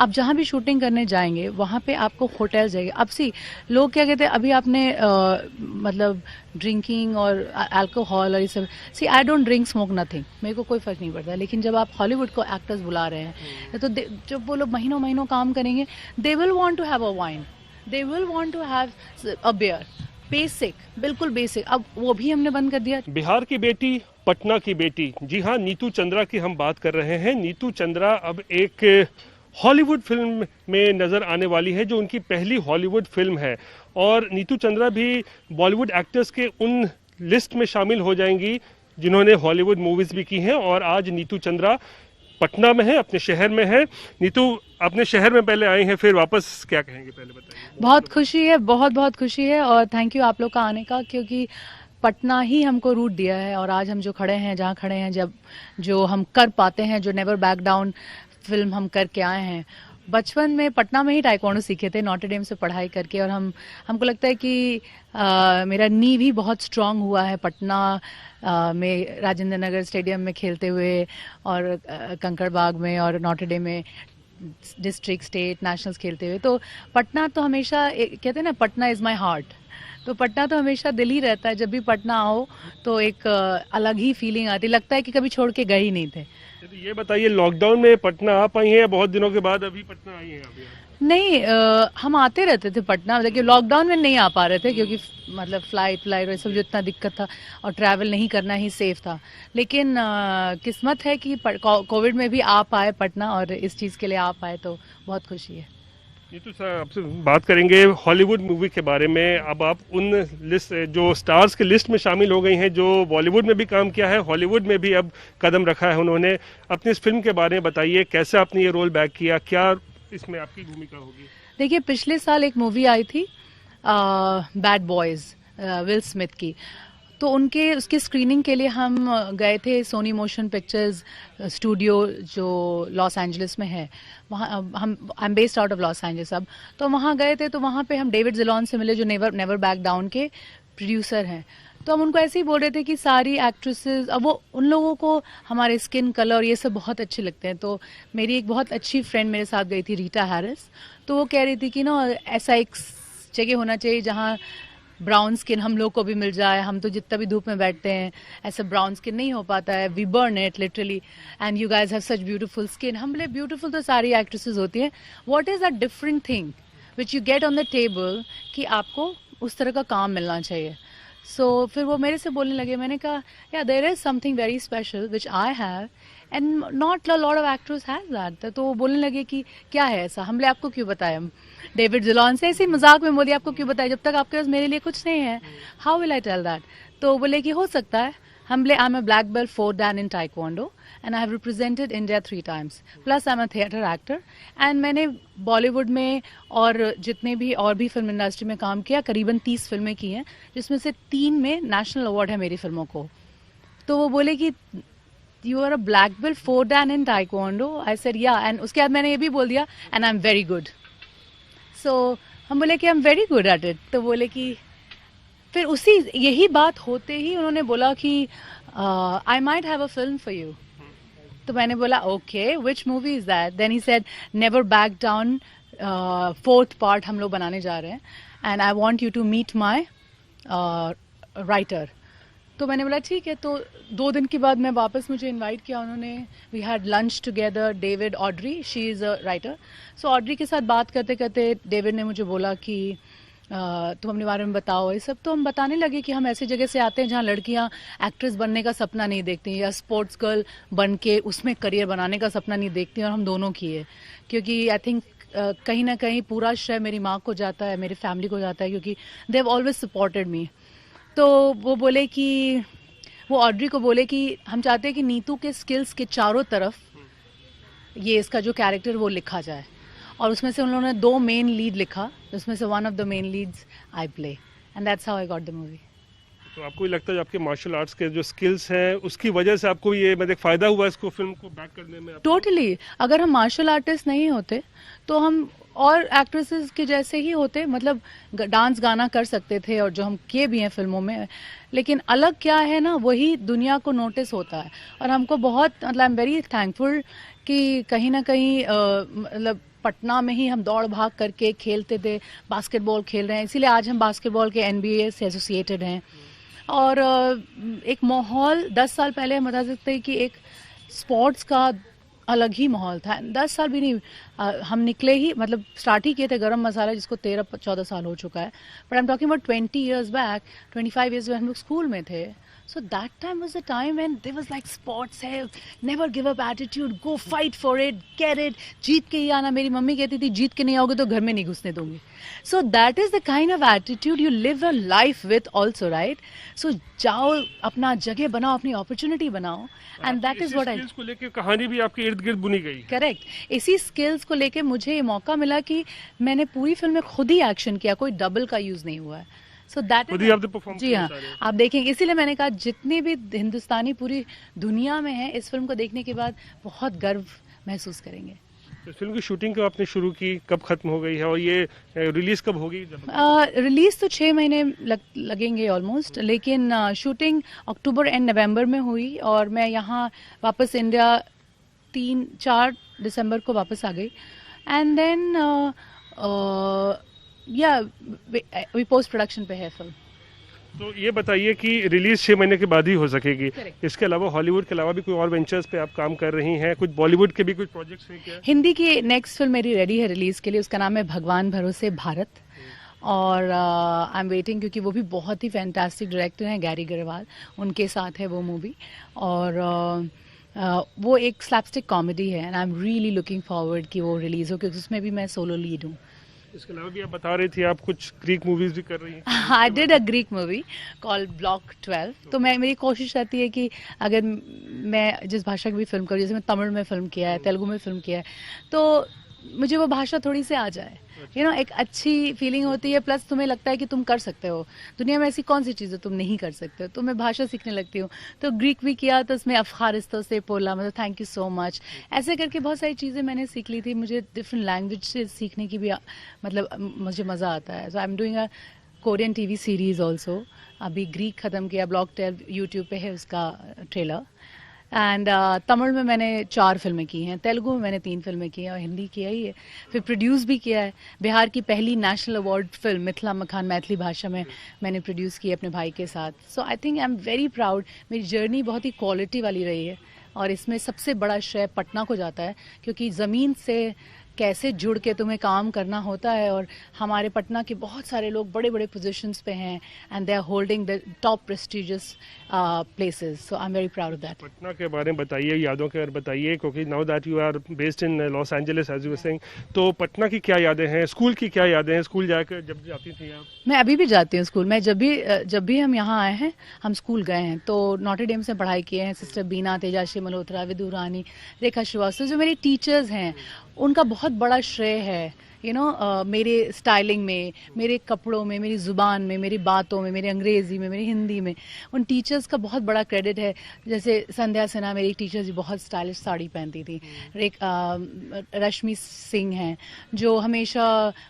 आप जहाँ भी शूटिंग करने जाएंगे वहाँ पे आपको होटल जाएंगे। अब सी लोग क्या कहते हैं, अभी आपने मतलब ड्रिंकिंग और अल्कोहल और ये सब, see I don't drink smoke nothing, मेरे को कोई फर्क नहीं पड़ता। लेकिन जब आप हॉलीवुड को एक्टर्स बुला रहे हैं तो जब वो लोग महीनों महीनों काम करेंगे, they will want to have a wine, they will want to have a beer, basic, बिल्कुल बेसिक। अब वो भी हमने बंद कर दिया। बिहार की बेटी, पटना की बेटी, जी हाँ, नीतू चंद्रा की हम बात कर रहे हैं। नीतू चंद्रा अब एक हॉलीवुड फिल्म में नजर आने वाली है, जो उनकी पहली हॉलीवुड फिल्म है। और नीतू चंद्रा भी बॉलीवुड एक्टर्स के उन लिस्ट में शामिल हो जाएंगी जिन्होंने हॉलीवुड मूवीज भी की हैं। और आज नीतू चंद्रा पटना में है, अपने शहर में है। नीतू, अपने शहर में पहले आई हैं, फिर वापस, क्या कहेंगे, पहले बताइए। बहुत खुशी है, बहुत बहुत खुशी है, और थैंक यू आप लोग का आने का, क्योंकि पटना ही हमको रूट दिया है। और आज हम जो खड़े हैं, जहाँ खड़े हैं, जब जो हम कर पाते हैं, जो नेवर बैक डाउन फिल्म हम करके आए हैं। बचपन में पटना में ही टाइक्वांडो सीखे थे, नॉटर डेम से पढ़ाई करके। और हमको लगता है कि मेरा नी भी बहुत स्ट्रांग हुआ है पटना में, राजेंद्र नगर स्टेडियम में खेलते हुए, और कंकड़बाग में, और नॉटर डेम में डिस्ट्रिक्ट, स्टेट, नेशनल्स खेलते हुए। तो पटना तो हमेशा कहते हैं ना, पटना इज़ माय हार्ट। तो पटना तो हमेशा दिल ही रहता है। जब भी पटना आओ तो एक अलग ही फीलिंग आती, लगता है कि कभी छोड़ के गए ही नहीं थे। तो ये बताइए, लॉकडाउन में पटना आप आई हैं या बहुत दिनों के बाद अभी पटना आई हैं अभी? नहीं, हम आते रहते थे पटना, देखिए लॉकडाउन में नहीं आ पा रहे थे, क्योंकि मतलब फ्लाइट और सब जो इतना दिक्कत था, और ट्रैवल नहीं करना ही सेफ था। लेकिन किस्मत है कि कोविड में भी आ पाए पटना, और इस चीज़ के लिए आ पाए, तो बहुत खुशी है। ये तो सर, आपसे बात करेंगे हॉलीवुड मूवी के बारे में। अब आप उन लिस्ट, जो स्टार्स की लिस्ट में शामिल हो गई हैं, जो बॉलीवुड में भी काम किया है, हॉलीवुड में भी अब कदम रखा है उन्होंने। अपनी इस फिल्म के बारे में बताइए, कैसे आपने ये रोल बैक किया, क्या इसमें आपकी भूमिका होगी? देखिए, पिछले साल एक मूवी आई थी बैड बॉयज, विल स्मिथ की। तो उसकी स्क्रीनिंग के लिए हम गए थे सोनी मोशन पिक्चर्स स्टूडियो, जो लॉस एंजलिस में है। वहाँ हम I am based out of Los Angeles अब। तो वहाँ गए थे, तो वहाँ पे हम डेविड जिलॉन से मिले, जो नेवर बैक डाउन के प्रोड्यूसर हैं। तो हम उनको ऐसे ही बोल रहे थे कि सारी एक्ट्रेसेस, अब वो उन लोगों को हमारे स्किन कलर ये सब बहुत अच्छे लगते हैं। तो मेरी एक बहुत अच्छी फ्रेंड मेरे साथ गई थी, रीटा हैरिस। तो वो कह रही थी कि ना, ऐसा एक जगह होना चाहिए जहाँ ब्राउन स्किन हम लोग को भी मिल जाए। हम तो जितना भी धूप में बैठते हैं, ऐसा ब्राउन स्किन नहीं हो पाता है, we burn it literally, and you guys have such beautiful skin. हम बोले ब्यूटीफुल तो सारी एक्ट्रेसेस होती हैं, what is that different thing which you get on the table, कि आपको उस तरह का काम मिलना चाहिए। फिर वो मेरे से बोलने लगे। मैंने कहा, yeah there is something very special which I have, and not a lot of actors have that. तो वो बोलने लगे कि क्या है ऐसा, हमले आपको क्यों बताया। डेविड जिलॉन से ऐसे मजाक में बोली, आपको क्यों बताया, जब तक आपके पास मेरे लिए कुछ नहीं है, how will I tell that. तो बोले कि हो सकता है। हमले, I am a black belt 4 Dan in taekwondo, and I have represented India 3 times, plus I am a theatre actor. And मैंने बॉलीवुड में और जितने भी और भी फिल्म इंडस्ट्री में काम किया, करीबन 30 फिल्में की हैं, जिसमें से 3 में नेशनल अवार्ड है मेरी फिल्मों को। तो वो बोले कि you are a black belt 4 Dan in taekwondo. I said yeah, and उसके बाद मैंने ये भी बोल दिया, and I am very good. हम बोले कि I am very good at it. तो बोले कि फिर उसी यही बात होते ही उन्होंने बोला कि I might have a film for you. तो मैंने बोला okay, which movie is that. Then he said never back down 4th part हम लोग बनाने जा रहे हैं, and I want you to meet my writer. तो मैंने बोला ठीक है। तो 2 दिन के बाद मैं वापस, मुझे इनवाइट किया उन्होंने, we had lunch together, David, Audrey, she is a writer. So Audrey के साथ बात करते करते डेविड ने मुझे बोला कि तुम अपने बारे में बताओ ये सब। तो हम बताने लगे कि हम ऐसी जगह से आते हैं जहाँ लड़कियाँ एक्ट्रेस बनने का सपना नहीं देखती, या स्पोर्ट्स गर्ल बन के उसमें करियर बनाने का सपना नहीं देखती, और हम दोनों किए। क्योंकि आई थिंक कहीं ना कहीं पूरा श्रेय मेरी माँ को जाता है, मेरी फैमिली को जाता है, क्योंकि they have always supported me. तो वो बोले कि, वो ऑड्री को बोले कि हम चाहते हैं कि नीतू के स्किल्स के चारों तरफ ये इसका जो कैरेक्टर वो लिखा जाए। और उसमें से उन्होंने 2 मेन लीड लिखा, उसमें से one of the main Leeds I play, and that's how I got the movie. तो आपको ये लगता है आपके मार्शल आर्ट्स के जो स्किल्स हैं, उसकी वजह से आपको ये मतलब फायदा हुआ इसको, फिल्म को बैक करने में? टोटली। अगर हम मार्शल आर्टिस्ट नहीं होते तो हम और एक्ट्रेसेस के जैसे ही होते, मतलब डांस गाना कर सकते थे, और जो हम किए भी हैं फिल्मों में। लेकिन अलग क्या है ना, वही दुनिया को नोटिस होता है। और हमको बहुत, मतलब आई एम वेरी थैंकफुल कि कहीं ना कहीं मतलब पटना में ही हम दौड़ भाग करके खेलते थे, बास्केटबॉल खेल रहे हैं, इसीलिए आज हम बास्केटबॉल के NBA से एसोसिएटेड हैं। और एक माहौल 10 साल पहले हम बता सकते हैं कि एक स्पोर्ट्स का अलग ही माहौल था। 10 साल भी नहीं, हम निकले ही, मतलब स्टार्ट ही किए थे गरम मसाला, जिसको 13-14 साल हो चुका है। But I am talking about 20 years back, 25 years में हम लोग स्कूल में थे। So that time was the time when there was like sports है, never give up attitude, go fight for it, get it, जीत के ही आना। मेरी मम्मी कहती थी जीत के नहीं आओगे तो घर में नहीं घुसने दूंगी। So that is the kind of attitude you live a life with also, right? So जाओ, अपना जगह बनाओ, अपनी अपॉर्चुनिटी बनाओ, and that is what I, को लेकर कहानी भी आपके इर्द गिर्द बुनी गई। करेक्ट। इसी स्किल्स को लेके मुझे ये मौका मिला कि मैंने पूरी फिल्म में खुद ही एक्शन किया, कोई डबल का यूज नहीं हुआ है। सो दैट खुद ही आपने परफॉर्म जी हाँ, आप देखेंगे, इसीलिए मैंने कहा जितने भी हिंदुस्तानी पूरी दुनिया में हैं, इस फिल्म को देखने के बाद बहुत गर्व महसूस करेंगे। तो फिल्म की शूटिंग कब आपने शुरू की, कब खत्म हो गई है, और ये रिलीज कब होगी? रिलीज तो 6 महीने लगेंगे ऑलमोस्ट, लेकिन शूटिंग अक्टूबर एंड नवंबर में हुई, और मैं यहाँ वापस इंडिया 3-4 दिसंबर को वापस आ गई। एंड देन या वी पोस्ट प्रोडक्शन पे है फिल्म। तो ये बताइए कि रिलीज 6 महीने के बाद ही हो सकेगी। Correct. इसके अलावा हॉलीवुड के अलावा भी कोई और वेंचर्स पे आप काम कर रही हैं? कुछ बॉलीवुड के भी कुछ प्रोजेक्ट्स हैं क्या? हिंदी की नेक्स्ट फिल्म मेरी रेडी है रिलीज के लिए, उसका नाम है भगवान भरोसे भारत। और आई एम वेटिंग, क्योंकि वो भी बहुत ही फैंटास्टिक डायरेक्टर हैं, गैरी गरवाल, उनके साथ है वो मूवी। और वो एक स्लैपस्टिक कॉमेडी है, and I am really looking forward कि वो रिलीज हो, क्योंकि उसमें भी मैं सोलो लीड हूँ। इसके अलावा भी आप बता रही थी आप कुछ ग्रीक मूवीज भी कर रही हैं। I did a Greek movie called block 12। तो मेरी कोशिश रहती है कि अगर मैं जिस भाषा की भी फिल्म करूँ, जैसे मैं तमिल में फिल्म किया है, तेलुगु में फिल्म किया है, तो मुझे वो भाषा थोड़ी सी आ जाए, एक अच्छी फीलिंग होती है। प्लस तुम्हें लगता है कि तुम कर सकते हो, दुनिया में ऐसी कौन सी चीज़ है तुम नहीं कर सकते हो। तो मैं भाषा सीखने लगती हूँ, तो ग्रीक भी किया, तो उसमें अफगानिस्तान से पोला, मतलब थैंक यू सो मच, ऐसे करके बहुत सारी चीज़ें मैंने सीख ली थी। मुझे डिफरेंट लैंग्वेज से सीखने की भी मतलब मुझे मज़ा आता है। So I am doing a Korean TV series also. अभी ग्रीक ख़त्म किया, ब्लॉक 12 यूट्यूब पे है उसका ट्रेलर। एंड तमिल में मैंने 4 फिल्में की हैं, तेलुगु में मैंने 3 फिल्में की हैं, और हिंदी किया ही है, फिर प्रोड्यूस भी किया है। बिहार की पहली नेशनल अवार्ड फिल्म मिथिला मखान मैथिली भाषा में मैंने प्रोड्यूस की अपने भाई के साथ। So I think I am very proud. मेरी जर्नी बहुत ही क्वालिटी वाली रही है, और इसमें सबसे बड़ा श्रेय पटना को जाता है, क्योंकि ज़मीन से कैसे जुड़ के तुम्हें काम करना होता है। और हमारे पटना के बहुत सारे लोग बड़े बड़े पोजीशंस पे हैं, and they are holding the top prestigious places. So I am very proud of that. Patna के बारे में बताइए, यादों के बारे में बताइए, क्योंकि now that you are based in Los Angeles as you were saying, तो पटना की क्या यादें हैं, स्कूल की क्या यादें हैं, स्कूल जाकर जब जाती थी आप? मैं अभी भी जाती हूँ स्कूल। मैं जब भी हम यहाँ आए हैं, हम स्कूल गए हैं, तो नॉटर डेम से पढ़ाई किए हैं। सिस्टर बीना, तेजाश्री मल्होत्रा, विदु रानी, रेखा श्रीवास्तव, जो मेरी टीचर्स हैं, उनका बहुत बड़ा श्रेय है मेरे स्टाइलिंग में, मेरे कपड़ों में, मेरी ज़ुबान में, मेरी बातों में, मेरी अंग्रेज़ी में, मेरी हिंदी में। उन टीचर्स का बहुत बड़ा क्रेडिट है। जैसे संध्या सिन्हा मेरी टीचर जी, बहुत स्टाइलिश साड़ी पहनती थी। रश्मि सिंह हैं जो हमेशा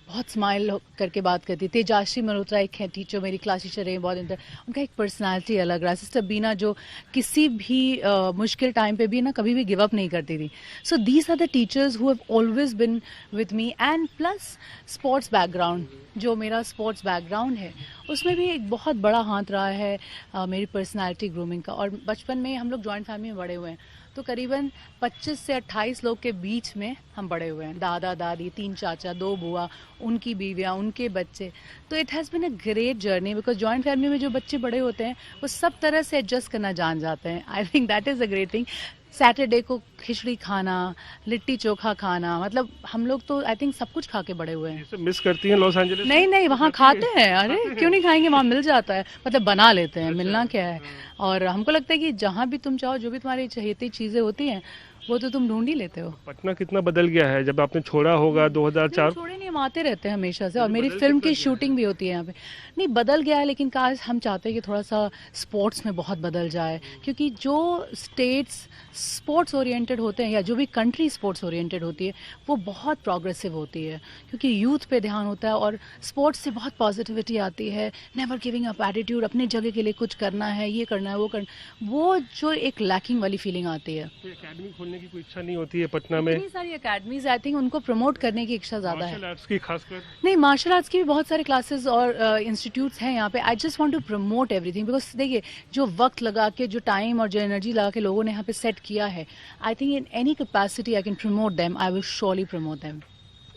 बहुत स्माइल करके बात करती। तेजाश्री मल्होत्रा एक है टीचर, मेरी क्लास टीचर रही बहुत दिन तक, उनका एक पर्सनालिटी अलग रहा। सिस्टर बीना जो किसी भी मुश्किल टाइम पे भी ना कभी भी गिव अप नहीं करती थी। So these are the teachers who have always been with me. And plus sports background, जो मेरा स्पोर्ट्स बैकग्राउंड है, उसमें भी एक बहुत बड़ा हाथ रहा है मेरी पर्सनालिटी ग्रूमिंग का। और बचपन में हम लोग जॉइंट फैमिली में बड़े हुए हैं, तो करीबन 25 से 28 लोग के बीच में हम बड़े हुए हैं। दादा दादी, 3 चाचा, 2 बुआ, उनकी बीवियाँ, उनके बच्चे। तो it has been a great journey, because joint family में जो बच्चे बड़े होते हैं वो सब तरह से एडजस्ट करना जान जाते हैं। I think that is a great thing. Saturday को खिचड़ी खाना, लिट्टी चोखा खाना, मतलब हम लोग तो आई थिंक सब कुछ खा के बड़े हुए हैं। मिस करती हैं लॉस एंजलिस? नहीं, वहाँ खाते हैं। अरे क्यों नहीं खाएंगे, वहाँ मिल जाता है, मतलब बना लेते हैं। मिलना क्या है। और हमको लगता है कि जहाँ भी तुम चाहो, जो भी तुम्हारी चाहिए चीज़ें होती हैं, वो तो तुम ढूंढ ही लेते हो। पटना कितना बदल गया है जब आपने छोड़ा होगा 2004? छोड़े नहीं, हम आते रहते हैं हमेशा से, और मेरी फिल्म की शूटिंग भी होती है यहाँ पे। नहीं बदल गया है, लेकिन काश हम चाहते हैं कि थोड़ा सा स्पोर्ट्स में बहुत बदल जाए, क्योंकि जो स्टेट्स स्पोर्ट्स ओरिएंटेड होते हैं या जो भी कंट्री स्पोर्ट्स ओरिएंटेड होती है वो बहुत प्रोग्रेसिव होती है, क्योंकि यूथ पे ध्यान होता है और स्पोर्ट्स से बहुत पॉजिटिविटी आती है, नेवर गिविंग अप एटीट्यूड, अपनी जगह के लिए कुछ करना है, ये करना है, वो करना, वो जो एक लैकिंग वाली फीलिंग आती है। तो एकेडमी खोलने की कोई इच्छा नहीं होती है पटना में? इतनी सारी एकेडमीज, आई थिंक उनको प्रमोट करने की इच्छा ज़्यादा है। मार्शल आर्ट्स की खासकर? नहीं, मार्शल आर्ट्स की भी बहुत सारे क्लासेस और इंस्टीट्यूट्स हैं यहाँ पे। I just want to promote everything, because देखिए जो वक्त लगा के, जो टाइम और जो एनर्जी लगा के लोगों ने यहाँ पे सेट किया है, I think in any capacity I can promote them, I will surely promote them.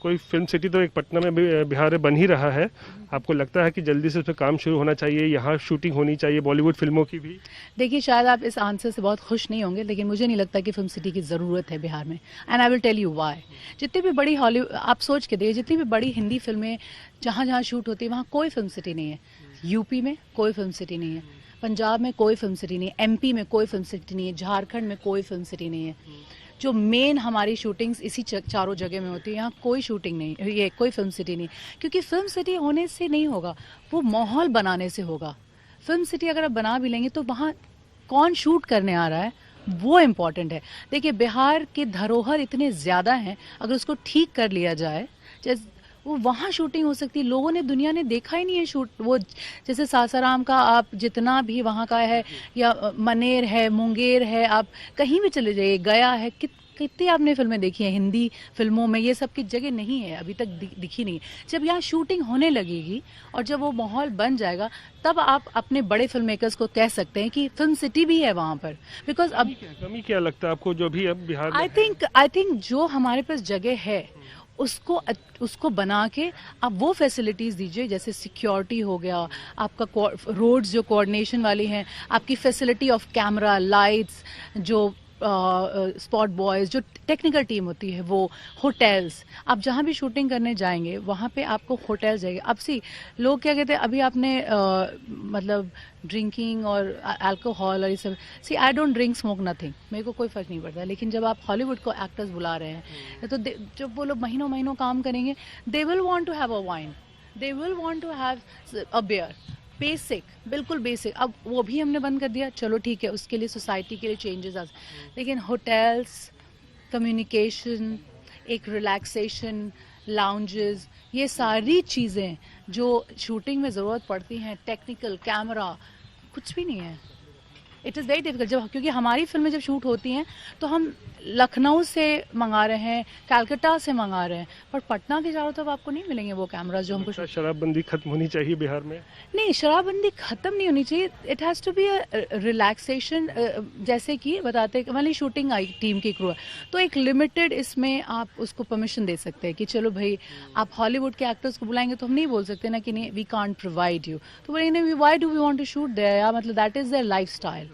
कोई फिल्म सिटी तो एक पटना में बिहार में बन ही रहा है, आपको लगता है कि जल्दी से उस पर काम शुरू होना चाहिए, यहाँ शूटिंग होनी चाहिए बॉलीवुड फिल्मों की भी? देखिए शायद आप इस आंसर से बहुत खुश नहीं होंगे, लेकिन मुझे नहीं लगता कि फिल्म सिटी की ज़रूरत है बिहार में, and I will tell you why. जितनी भी बड़ी हॉलीवुड, आप सोच के देखिए, जितनी भी बड़ी हिंदी फिल्में जहाँ जहाँ शूट होती है वहाँ कोई फिल्म सिटी नहीं है। यूपी में कोई फिल्म सिटी नहीं है, पंजाब में कोई फिल्म सिटी नहीं है, एमपी में कोई फिल्म सिटी नहीं है, झारखंड में कोई फिल्म सिटी नहीं है। जो मेन हमारी शूटिंग्स इसी चारों जगह में होती है, यहाँ कोई शूटिंग नहीं, ये कोई फिल्म सिटी नहीं, क्योंकि फिल्म सिटी होने से नहीं होगा, वो माहौल बनाने से होगा। फिल्म सिटी अगर आप बना भी लेंगे तो वहाँ कौन शूट करने आ रहा है वो इम्पॉर्टेंट है। देखिए बिहार के धरोहर इतने ज़्यादा हैं, अगर उसको ठीक कर लिया जाए, जैसे वो वहाँ शूटिंग हो सकती है। लोगों ने, दुनिया ने देखा ही नहीं है शूट, वो जैसे सासाराम का आप जितना भी वहाँ का है, या मनेर है, मुंगेर है, आप कहीं भी चले जाइए, गया है, कितनी आपने फिल्में देखी हैं हिंदी फिल्मों में, ये सब की जगह नहीं है, अभी तक दिखी नहीं है। जब यहाँ शूटिंग होने लगेगी और जब वो माहौल बन जाएगा, तब आप अपने बड़े फिल्म मेकर्स को कह सकते हैं कि फिल्म सिटी भी है वहाँ पर। बिकॉज अब कमी क्या लगता है आपको जो भी अब बिहार में? आई थिंक जो हमारे पास जगह है उसको बना के आप वो फैसिलिटीज़ दीजिए, जैसे सिक्योरिटी हो गया, आपका रोड्स जो कोऑर्डिनेशन वाली हैं, आपकी फैसिलिटी ऑफ कैमरा, लाइट्स, जो स्पॉट बॉयज़, जो टेक्निकल टीम होती है, वो होटल्स, आप जहाँ भी शूटिंग करने जाएंगे वहाँ पे आपको होटल्स जाएंगे। अब सी लोग क्या कहते हैं, अभी आपने मतलब ड्रिंकिंग और अल्कोहल और ये सब, see I don't drink smoke nothing, मेरे को कोई फ़र्क नहीं पड़ता, लेकिन जब आप हॉलीवुड को एक्टर्स बुला रहे हैं तो जब वो लोग महीनों महीनों काम करेंगे, they will want to have a wine, they will want to have a beer, basic, बिल्कुल बेसिक। अब वो भी हमने बंद कर दिया, चलो ठीक है, उसके लिए सोसाइटी के लिए चेंजेस आ, लेकिन होटल्स, कम्युनिकेशन, एक रिलैक्सेशन, लाउंजेस, ये सारी चीज़ें जो शूटिंग में ज़रूरत पड़ती हैं, टेक्निकल, कैमरा, कुछ भी नहीं है। इट इज़ वेरी डिफिकल्ट, जब क्योंकि हमारी फिल्में जब शूट होती हैं तो हम लखनऊ से मंगा रहे हैं, कलकत्ता से मंगा रहे हैं, पर पटना के चारों तरफ आपको नहीं मिलेंगे वो कैमराज जो हमको। शराबबंदी खत्म होनी चाहिए बिहार में? नहीं, शराबबंदी खत्म नहीं होनी चाहिए, it has to be a relaxation. जैसे कि बताते वाली शूटिंग आई टीम की क्रू है, तो एक लिमिटेड इसमें आप उसको परमिशन दे सकते हैं कि चलो भाई आप हॉलीवुड के एक्टर्स को बुलाएंगे, तो हम नहीं बोल सकते ना कि नहीं वी कांट प्रोवाइड यू, तो बोलेंगे why do we want to shoot there, या मतलब that is their lifestyle.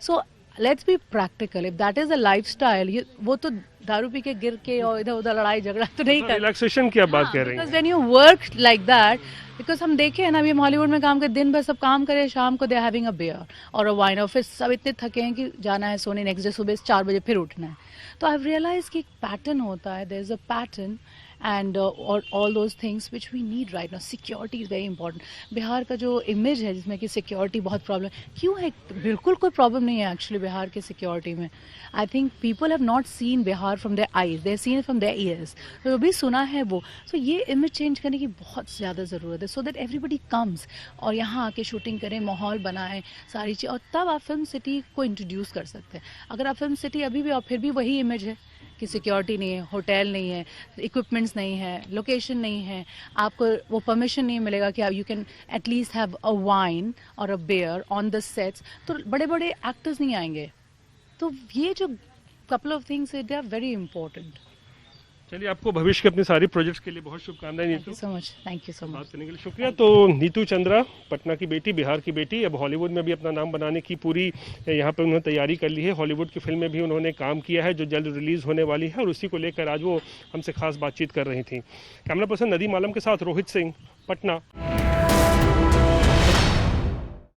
So let's be practical, if that is a lifestyle, वो तो दारू पी के गिर के और इधर उधर लड़ाई झगड़ा तो नहीं कर। रिलैक्सेशन की आप बात कह रही हैं? Because when you work like that, because हम देखे हैं ना, अभी हम हॉलीवुड में काम करते, दिन भर सब काम करें, शाम को दे हैविंग अ बियर और अ वाइन, और फिर सब इतने थके हैं कि जाना है सोने, नेक्स्ट डे सुबह 4 बजे फिर उठना है। तो आई रियलाइज कि एक पैटर्न होता है, there is a pattern, and all those things which we need right now. Security is very important. Bihar का जो इमेज है जिसमें कि सिक्योरिटी बहुत प्रॉब्लम क्यों है, बिल्कुल कोई प्रॉब्लम नहीं है एक्चुअली बिहार के सिक्योरिटी में। I think people have not seen Bihar from their eyes, they have seen from their ears, तो जो भी सुना है वो। सो ये इमेज चेंज करने की बहुत ज़्यादा ज़रूरत है, सो दैट एवरीबडी कम्स और यहाँ आके शूटिंग करें, माहौल बनाएं, सारी चीज़, और तब आप फिल्म सिटी को इंट्रोड्यूस कर सकते हैं। अगर आप फिल्म सिटी अभी भी, और फिर भी वही इमेज है कि सिक्योरिटी नहीं है, होटल नहीं है, इक्विपमेंट्स नहीं है, लोकेशन नहीं है, आपको वो परमिशन नहीं मिलेगा कि आप you can at least have a wine और a beer on the sets, तो बड़े बड़े एक्टर्स नहीं आएंगे। तो ये जो couple of things they are very important. चलिए, आपको भविष्य के अपने सारे प्रोजेक्ट्स के लिए बहुत शुभकामनाएं Neetu. Thank you so much. बात करने के लिए शुक्रिया। तो नीतू चंद्रा, पटना की बेटी, बिहार की बेटी, अब हॉलीवुड में भी अपना नाम बनाने की पूरी यहाँ पे उन्होंने तैयारी कर ली है। हॉलीवुड की फिल्में भी उन्होंने काम किया है जो जल्द रिलीज होने वाली है, और उसी को लेकर आज वो हमसे खास बातचीत कर रही थी। कैमरा पर्सन नदीम आलम के साथ रोहित सिंह, पटना।